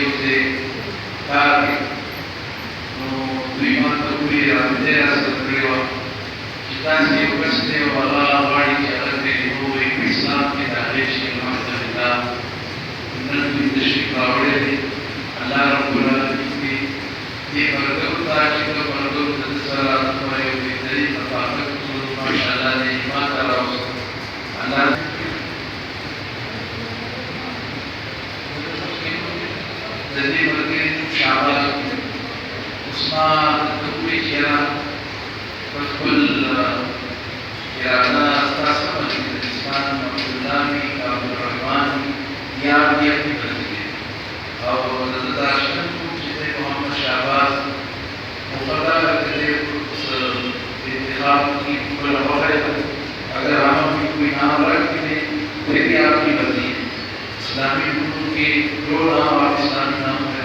You سے کار دوی ما ته وویل رابطه یې راسره کړې وه چې تاسې یو کس دی او هغه غواړي چې هغه ترې ووایي په اسلام کې داخل شي. الحمدلله نن دوی تشریف راوړی دی. الله رب العالمین دې دې برکتو ته چې کوم برکتو ته د سره یو بهترین مطابق ماشاءالله دې ایمان ته راوستو. الله د دې ملګري شعبان عثمان ته ووایي چې یاره په خپل اراده ستاسو باندې د عثمان عبدالله وي عبدالرحمن یا دې اپنی بدلې او د ده دا شتن کوم چې دی محمد شهباز مقرر کړی انتخاب کی خپله خوښه ده. اگر ہم بھی کوئی نام رکھ دیں تو بھی آپ کی بدلی اسلامی علوم کے جو نام آپ اسلامی